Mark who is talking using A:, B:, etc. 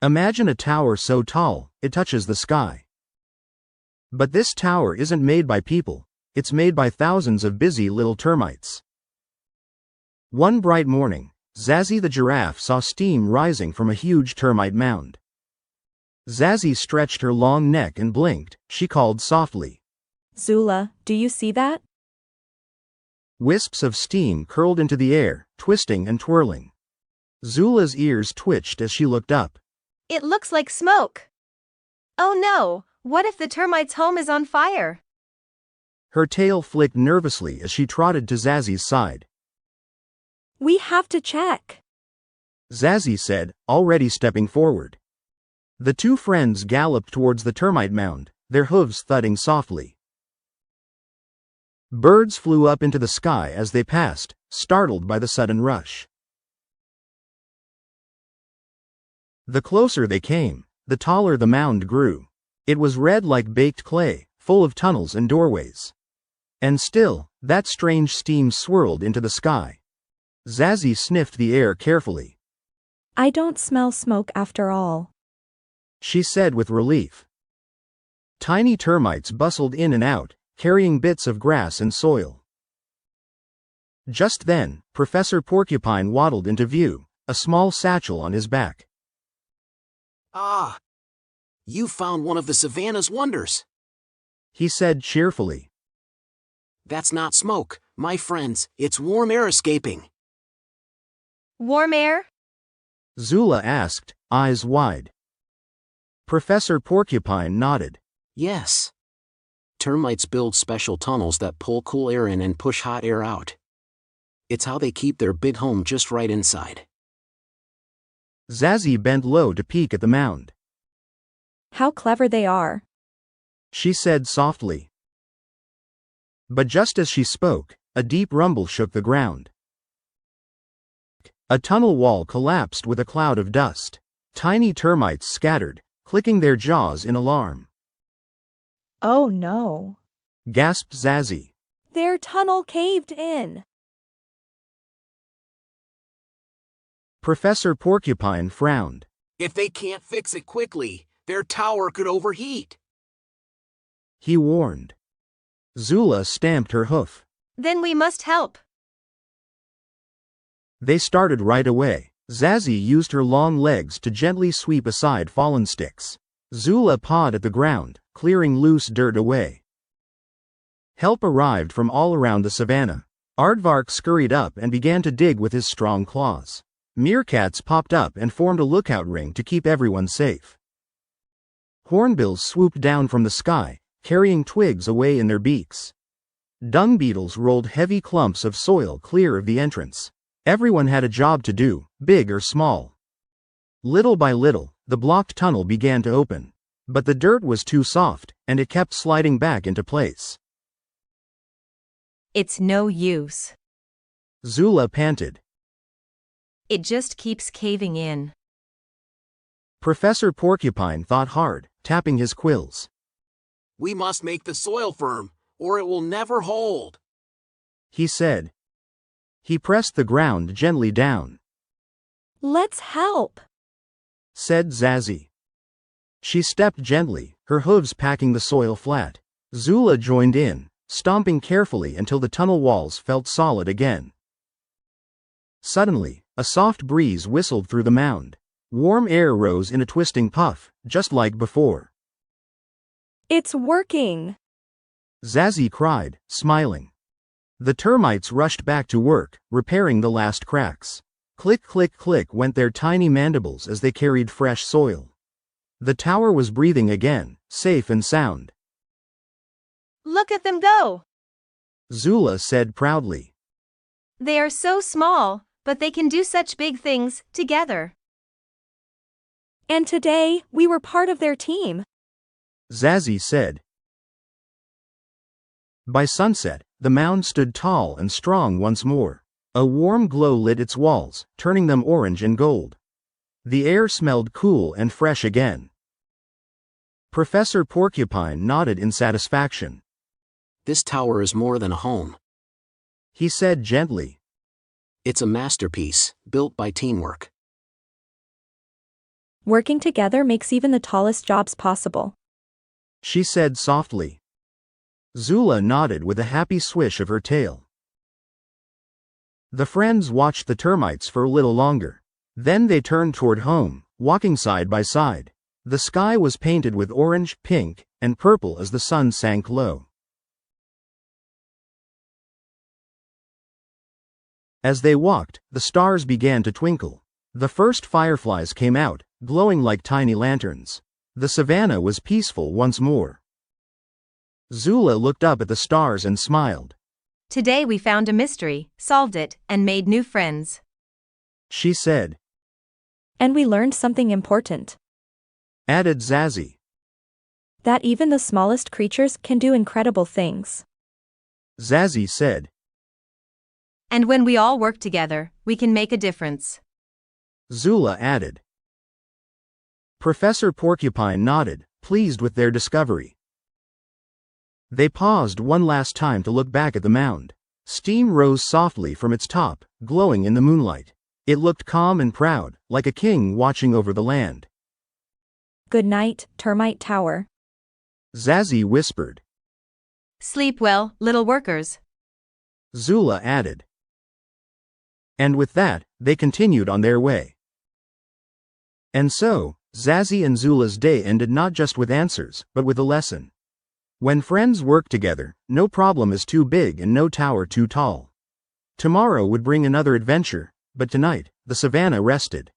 A: Imagine a tower so tall, it touches the sky. But this tower isn't made by people, it's made by thousands of busy little termites. One bright morning, Zazzy the giraffe saw steam rising from a huge termite mound. Zazzy stretched her long neck and blinked. She called softly.
B: Zula, do you see that?
A: Wisps of steam curled into the air, twisting and twirling. Zula's ears twitched as she looked up.
C: It looks like smoke. Oh no, what if the termites' home is on fire?
A: Her tail flicked nervously as she trotted to Zazzy's side.
B: We have to check,
A: Zazzy said, already stepping forward. The two friends galloped towards the termite mound, their hooves thudding softly. Birds flew up into the sky as they passed, startled by the sudden rush. The closer they came, the taller the mound grew. It was red like baked clay, full of tunnels and doorways. And still, that strange steam swirled into the sky. Zazzy sniffed the air carefully.
B: I don't smell smoke after all,
A: she said with relief. Tiny termites bustled in and out, carrying bits of grass and soil. Just then, Professor Porcupine waddled into view, a small satchel on his back.
D: Ah! You found one of the savanna's wonders,
A: he said cheerfully.
D: That's not smoke, my friends, it's warm air escaping.
C: Warm air?
A: Zula asked, eyes wide. Professor Porcupine nodded.
D: Yes. Termites build special tunnels that pull cool air in and push hot air out. It's how they keep their big home just right inside.
A: Zazzy bent low to peek at the mound.
B: How clever they are,
A: she said softly. But just as she spoke, a deep rumble shook the ground. A tunnel wall collapsed with a cloud of dust. Tiny termites scattered, clicking their jaws in alarm.
B: Oh no,
A: gasped Zazzy.
B: Their tunnel caved in.
A: Professor Porcupine frowned.
D: If they can't fix it quickly, their tower could overheat,
A: he warned. Zula stamped her hoof.
C: Then we must help.
A: They started right away. Zazzy used her long legs to gently sweep aside fallen sticks. Zula pawed at the ground, clearing loose dirt away. Help arrived from all around the savanna. Aardvark scurried up and began to dig with his strong claws. Meerkats popped up and formed a lookout ring to keep everyone safe. Hornbills swooped down from the sky, carrying twigs away in their beaks. Dung beetles rolled heavy clumps of soil clear of the entrance. Everyone had a job to do, big or small. Little by little, the blocked tunnel began to open. But the dirt was too soft, and it kept sliding back into place.
C: It's no use,
A: Zula panted.
C: It just keeps caving in.
A: Professor Porcupine thought hard, tapping his quills.
D: We must make the soil firm, or it will never hold,
A: he said. He pressed the ground gently down.
B: Let's help,
A: said Zazzy. She stepped gently, her hooves packing the soil flat. Zula joined in, stomping carefully until the tunnel walls felt solid again. Suddenly, a soft breeze whistled through the mound. Warm air rose in a twisting puff, just like before.
B: It's working,
A: Zazzy cried, smiling. The termites rushed back to work, repairing the last cracks. Click, click, click went their tiny mandibles as they carried fresh soil. The tower was breathing again, safe and sound.
C: Look at them go,
A: Zula said proudly.
C: They are so small, but they can do such big things, together.
B: And today, we were part of their team,
A: Zazzy said. By sunset, the mound stood tall and strong once more. A warm glow lit its walls, turning them orange and gold. The air smelled cool and fresh again. Professor Porcupine nodded in satisfaction.
D: This tower is more than a home,
A: he said gently.
D: It's a masterpiece, built by teamwork.
B: Working together makes even the tallest jobs possible.
A: she said softly. Zula nodded with a happy swish of her tail. The friends watched the termites for a little longer. Then they turned toward home, walking side by side. The sky was painted with orange, pink, and purple as the sun sank low. As they walked, the stars began to twinkle. The first fireflies came out, glowing like tiny lanterns. The savanna was peaceful once more. Zula looked up at the stars and smiled.
C: Today we found a mystery, solved it, and made new friends.
A: She said.
B: And we learned something important.
A: Added Zazzy.
B: That even the smallest creatures can do incredible things.
A: Zazzy said.
C: And when we all work together, we can make a difference.
A: Zula added. Professor Porcupine nodded, pleased with their discovery. They paused one last time to look back at the mound. Steam rose softly from its top, glowing in the moonlight. It looked calm and proud, like a king watching over the land.
B: Good night, Termite Tower.
A: Zazzy whispered.
C: Sleep well, little workers.
A: Zula added. And with that, they continued on their way. And so, Zazzy and Zula's day ended not just with answers, but with a lesson. When friends work together, no problem is too big and no tower too tall. Tomorrow would bring another adventure, but tonight, the savanna rested.